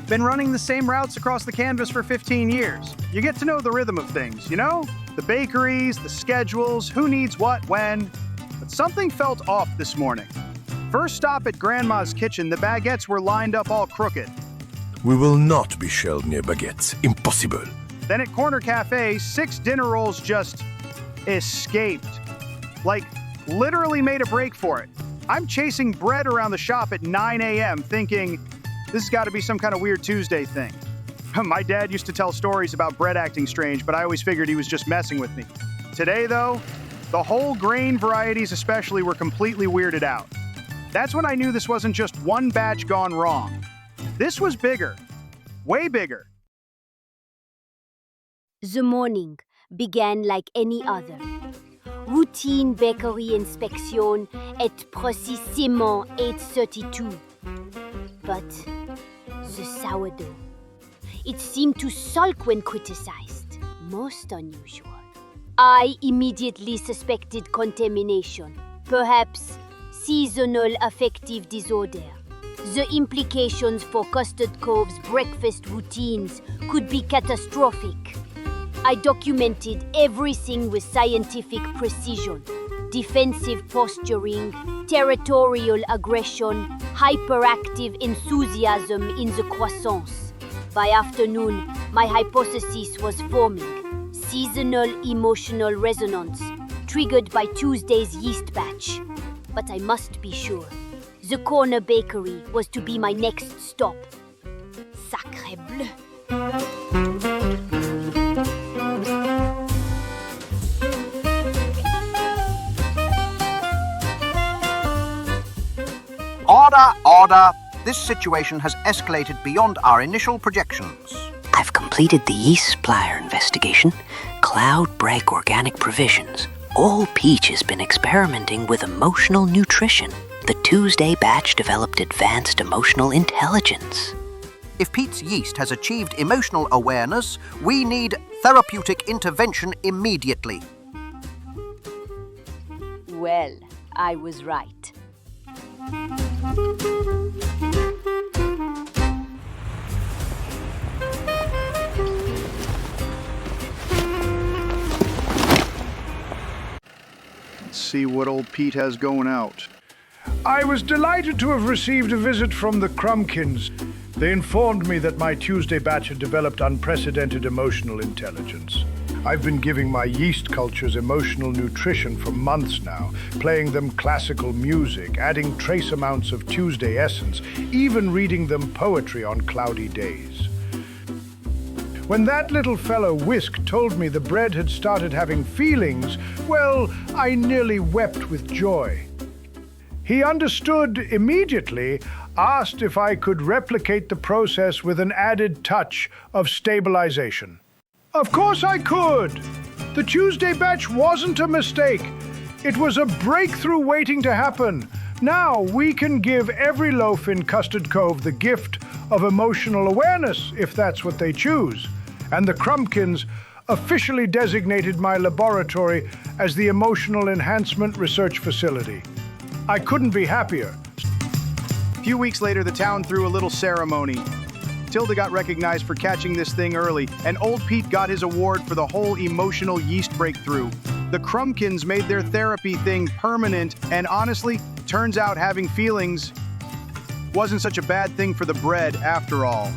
Been running the same routes across the canvas for 15 years. You get to know the rhythm of things, you know? The bakeries, the schedules, who needs what, when. But something felt off this morning. First stop at Grandma's kitchen, the baguettes were lined up all crooked. We will not be shelled near baguettes. Impossible. Then at Corner Cafe, 6 dinner rolls just escaped. Like, literally made a break for it. I'm chasing bread around the shop at 9 a.m. thinking, this has got to be some kind of weird Tuesday thing. My dad used to tell stories about bread acting strange, but I always figured he was just messing with me. Today, though, the whole grain varieties especially were completely weirded out. That's when I knew this wasn't just one batch gone wrong. This was bigger. Way bigger. The morning began like any other. Routine bakery inspection at précisément 8:32. But the sourdough. It seemed to sulk when criticized. Most unusual. I immediately suspected contamination. Perhaps seasonal affective disorder. The implications for Custard Cove's breakfast routines could be catastrophic. I documented everything with scientific precision. Defensive posturing, territorial aggression, hyperactive enthusiasm in the croissants. By afternoon, my hypothesis was forming. Seasonal emotional resonance, triggered by Tuesday's yeast batch. But I must be sure. The corner bakery was to be my next stop. Sacré bleu. Order, order! This situation has escalated beyond our initial projections. I've completed the yeast supplier investigation, cloud break organic provisions. All Peach has been experimenting with emotional nutrition. The Tuesday batch developed advanced emotional intelligence. If Pete's yeast has achieved emotional awareness, we need therapeutic intervention immediately. Well, I was right. Let's see what old Pete has going out. I was delighted to have received a visit from the Crumbkins. They informed me that my Tuesday batch had developed unprecedented emotional intelligence. I've been giving my yeast cultures emotional nutrition for months now, playing them classical music, adding trace amounts of Tuesday essence, even reading them poetry on cloudy days. When that little fellow Whisk told me the bread had started having feelings, well, I nearly wept with joy. He understood immediately, asked if I could replicate the process with an added touch of stabilization. Of course I could! The Tuesday batch wasn't a mistake. It was a breakthrough waiting to happen. Now we can give every loaf in Custard Cove the gift of emotional awareness, if that's what they choose. And the Crumbkins officially designated my laboratory as the Emotional Enhancement Research Facility. I couldn't be happier. A few weeks later, the town threw a little ceremony. Tilda got recognized for catching this thing early, and old Pete got his award for the whole emotional yeast breakthrough. The Crumbkins made their therapy thing permanent, and honestly, turns out having feelings wasn't such a bad thing for the bread after all.